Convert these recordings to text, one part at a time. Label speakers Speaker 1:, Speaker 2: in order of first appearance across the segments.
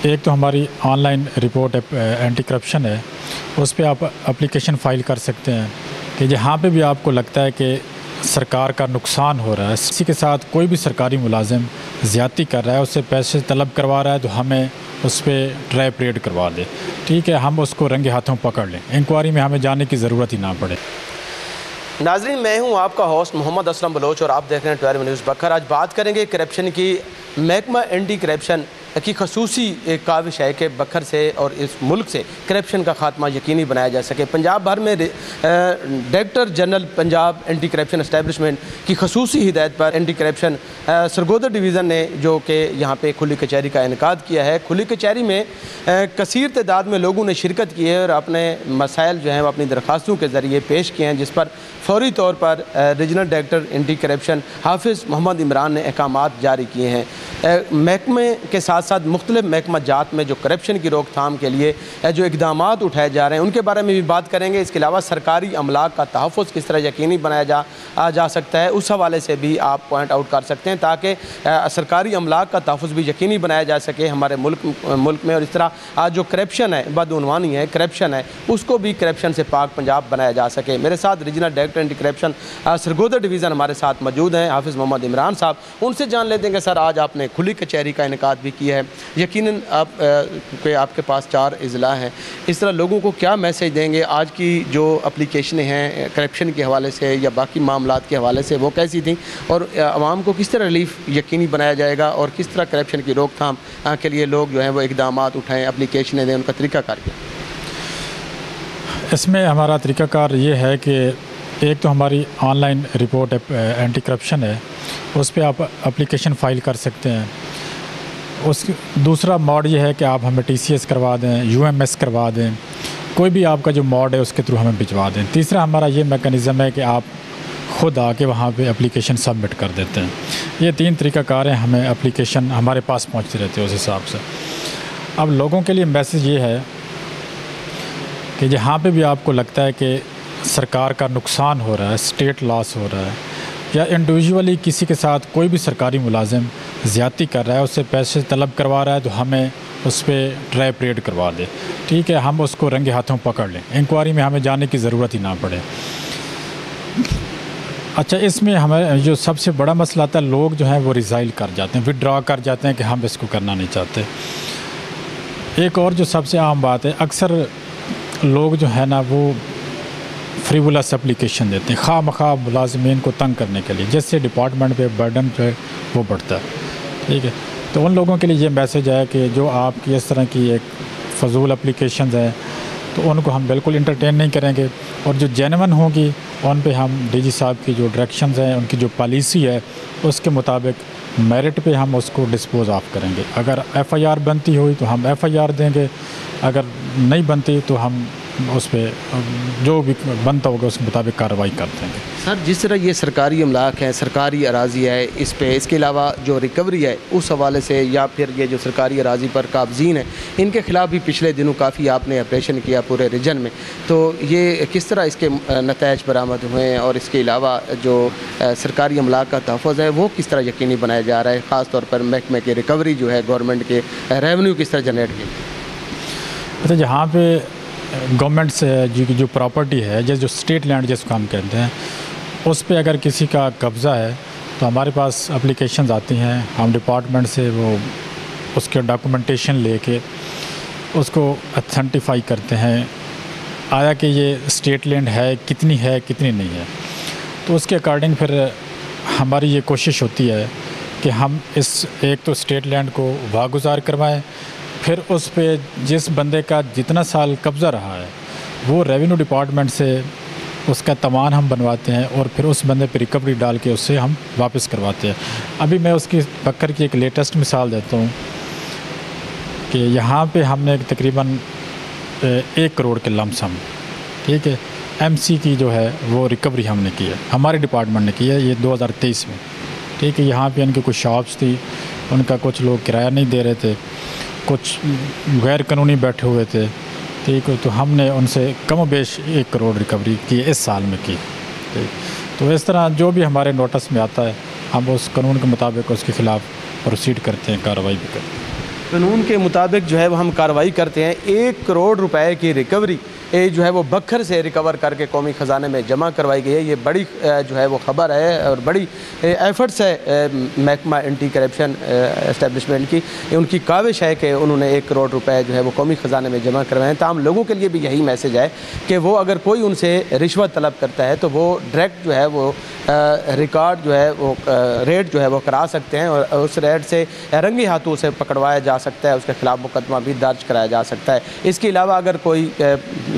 Speaker 1: एक तो हमारी ऑनलाइन रिपोर्ट एंटी करप्शन है, उस पर आप एप्लीकेशन फ़ाइल कर सकते हैं कि जहाँ पे भी आपको लगता है कि सरकार का नुकसान हो रहा है, किसी के साथ कोई भी सरकारी मुलाजिम ज़्यादती कर रहा है, उससे पैसे तलब करवा रहा है, तो हमें उस पर ट्रैप रेड करवा दे। ठीक है, हम उसको रंगे हाथों पकड़ लें, इंक्वायरी में हमें जाने की ज़रूरत ही ना पड़े।
Speaker 2: नाज़रीन, मैं हूं आपका होस्ट मोहम्मद असलम बलोच और आप देख रहे हैं 12 न्यूज़ बखर। आज बात करेंगे करप्शन की। महकमा एंटी करप्शन की खसूसी एक काविश है कि बखर से और इस मुल्क से करप्शन का खात्मा यकीनी बनाया जा सके। पंजाब भर में director general Punjab anti corruption establishment की खसूसी हिदायत पर एंटी करप्शन सरगोदा डिवीज़न ने जो कि यहाँ पे खुली कचहरी का इनेकाद किया है। खुली कचहरी में कसीर तादाद में लोगों ने शिरकत की है और अपने मसाइल जो हैं वो अपनी दरख्वास्तों के ज़रिए पेश किए हैं, जिस पर फौरी तौर पर रीजनल डायरेक्टर एंटी करप्शन हाफिज़ मोहम्मद इमरान ने अहकामात जारी किए हैं। महकमे के साथ साथ मुख्तलिफ महकमा जात में जो करप्शन की रोकथाम के लिए जो इक़दामात उठाए जा रहे हैं उनके बारे में भी बात करेंगे। इसके अलावा सरकारी अमलाक का तहफ़्फ़ुज़ किस तरह यकीनी बनाया जा सकता है, उस हवाले से भी आप पॉइंट आउट कर सकते हैं, ताकि सरकारी अमलाक का तहफ़्फ़ुज़ भी यकीनी बनाया जा सके हमारे मुल्क में। और इस तरह जो करप्शन है, बदउनवानी है, करप्शन है, उसको भी करप्शन से पाक पंजाब बनाया जा सके। मेरे साथ regional director anti corruption Sargodha division हमारे साथ मौजूद हैं, हाफिज़ मोहम्मद इमरान साहब। उनसे जान लेते हैं कि सर, आज आपने खुली कचहरी का इनेकाद भी किया है, यकीनन आपके पास 4 अज़ला हैं, इस तरह लोगों को क्या मैसेज देंगे? आज की जो एप्लीकेशनें हैं करप्शन के हवाले से या बाकी मामलात के हवाले से वो कैसी थी, और आवाम को किस तरह रिलीफ यकीनी बनाया जाएगा, और किस तरह करप्शन की रोकथाम के लिए लोग जो हैं वो इक़दामात उठाएँ, एप्लीकेशनें दें, उनका तरीक़ाकार क्या?
Speaker 1: इसमें हमारा तरीक़ाकार ये है कि एक तो हमारी ऑनलाइन रिपोर्ट एंटी करप्शन है, उस पर आप एप्लीकेशन फ़ाइल कर सकते हैं। दूसरा मोड ये है कि आप हमें TCS करवा दें, UMS करवा दें, कोई भी आपका जो मोड है उसके थ्रू हमें भिजवा दें। तीसरा हमारा ये मैकेनिज़्म है कि आप ख़ुद आके वहाँ पे एप्लीकेशन सबमिट कर देते हैं। ये 3 तरीक़ाकार हैं, हमें एप्लीकेशन हमारे पास पहुँचती रहती है उस हिसाब से। अब लोगों के लिए मैसेज ये है कि जहाँ पे भी आपको लगता है कि सरकार का नुकसान हो रहा है, स्टेट लॉस हो रहा है, या इंडिविजुअली किसी के साथ कोई भी सरकारी मुलाजिम ज़्यादती कर रहा है, उससे पैसे तलब करवा रहा है, तो हमें उस पर ट्रैप रेड करवा दे। ठीक है, हम उसको रंगे हाथों पकड़ लें, इंक्वायरी में हमें जाने की ज़रूरत ही ना पड़े। अच्छा, इसमें हमें जो सबसे बड़ा मसला आता है, लोग जो हैं वो रिज़ाइल कर जाते हैं, विड्रॉ कर जाते हैं कि हम इसको करना नहीं चाहते। एक और जो सबसे आम बात है, अक्सर लोग जो है ना वो फ्रीवुलस एप्लीकेशन देते हैं खामखा मुलाजिमीन को तंग करने के लिए, जिससे डिपार्टमेंट पे बर्डन पे वो बढ़ता है। ठीक है, तो उन लोगों के लिए ये मैसेज है कि जो आपकी इस तरह की एक फ़जूल एप्लीकेशंस हैं तो उनको हम बिल्कुल इंटरटेन नहीं करेंगे, और जो जेन्युइन होंगी उन पे हम DG साहब की जो डायरेक्शंस हैं, उनकी जो पॉलिसी है उसके मुताबिक मेरिट पे हम उसको डिस्पोज़ ऑफ करेंगे। अगर FIR बनती हुई तो हम FIR देंगे, अगर नहीं बनती तो हम उस पर जो भी बनता होगा उसके मुताबिक कार्रवाई कर देंगे।
Speaker 2: सर, जिस तरह ये सरकारी अमलाक है, सरकारी अराज़ी है, इस पे इसके अलावा जो रिकवरी है उस हवाले से, या फिर ये जो सरकारी अराज़ी पर काबज़ीन है, इनके ख़िलाफ़ भी पिछले दिनों काफ़ी आपने ऑपरेशन किया पूरे रीजन में, तो ये किस तरह इसके नताइज बरामद हुए हैं, और इसके अलावा जो सरकारी अमलाक का तहफ़्फ़ुज़ है वो किस तरह यकीनी बनाया जा रहा है, ख़ास तौर पर महकमे की रिकवरी जो है, गवर्नमेंट के रेवेन्यू किस तरह जनरेट की?
Speaker 1: अच्छा, जहाँ पे गवर्नमेंट से जो प्रॉपर्टी है, जैसे जो स्टेट लैंड जिसको हम कहते हैं, उस पे अगर किसी का कब्ज़ा है तो हमारे पास एप्लीकेशंस आती हैं, हम डिपार्टमेंट से वो उसके डॉक्यूमेंटेशन लेके उसको अथेंटिफाई करते हैं, आया कि ये स्टेट लैंड है, कितनी नहीं है। तो उसके अकॉर्डिंग फिर हमारी ये कोशिश होती है कि हम इस एक तो स्टेट लैंड को वागुज़ार करवाएं, फिर उस पे जिस बंदे का जितना साल कब्ज़ा रहा है वो रेवेन्यू डिपार्टमेंट से उसका तमान हम बनवाते हैं, और फिर उस बंदे पे रिकवरी डाल के उससे हम वापस करवाते हैं। अभी मैं उसकी बकर की एक लेटेस्ट मिसाल देता हूँ कि यहाँ पे हमने तकरीबन 1 करोड़ के लमसम, ठीक है, MC की जो है वो रिकवरी हमने की है, हमारे डिपार्टमेंट ने की है, ये 2023 में। ठीक है, यहाँ पे इनकी कुछ शॉप्स थी, उनका कुछ लोग किराया नहीं दे रहे थे, कुछ गैर कानूनी बैठे हुए थे। ठीक है, तो हमने उनसे कम बेश 1 करोड़ रिकवरी की इस साल में की। ठीक, तो इस तरह जो भी हमारे नोटिस में आता है हम उस कानून के मुताबिक उसके ख़िलाफ़ प्रोसीड करते हैं, कार्रवाई भी करते हैं।
Speaker 2: कानून के मुताबिक जो है वो हम कार्रवाई करते हैं। 1 करोड़ रुपए की रिकवरी जो है वो बखर से रिकवर करके कौमी ख़जाने में जमा करवाई गई है। ये बड़ी जो है वो ख़बर है और बड़ी एफ़र्ट्स है महकमा एंटी करप्शन एस्टेब्लिशमेंट की। उनकी काविश है कि उन्होंने 1 करोड़ रुपए जो है वो कौमी ख़जाने में जमा करवाएं। तमाम लोगों के लिए भी यही मैसेज है कि वो अगर कोई उनसे रिश्वत तलब करता है तो वो डायरेक्ट जो है वो रिकॉर्ड जो है वो रेट जो है वो करा सकते हैं और उस रेट से रंगी हाथों से पकड़वाया जा सकता है, उसके खिलाफ मुकदमा भी दर्ज कराया जा सकता है। इसके अलावा अगर कोई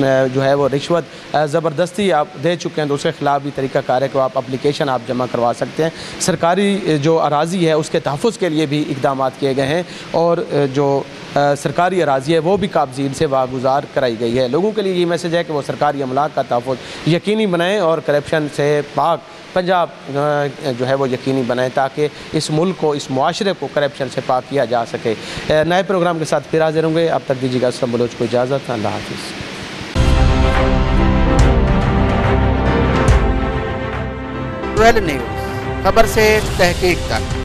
Speaker 2: जो है वो रिश्वत ज़बरदस्ती आप दे चुके हैं तो उसके खिलाफ भी तरीक़ाकार है कि आप एप्लीकेशन आप जमा करवा सकते हैं। सरकारी जो अराज़ी है उसके तहफ़्फ़ुज़ के लिए भी इक़दाम किए गए हैं और जो सरकारी अराज़ी है वो भी काबज़ीन से वागुज़ार कराई गई है। लोगों के लिए ये मैसेज है कि वो सरकारी अमलाक का तहफ़्फ़ुज़ यकीनी बनाएँ और करप्शन से पाक पंजाब जो है वो यकीनी बनाएं ताकि इस मुल्क को, इस मुआशरे को करप्शन से पाक किया जा सके। नए प्रोग्राम के साथ फिर हाज़िर होंगे। अब तक दीजिएगा असलम बलोच को इजाज़त। अल्लाह हाफ़िज़।
Speaker 3: ट्वेल्व न्यूज़, खबर से तहकीक तक।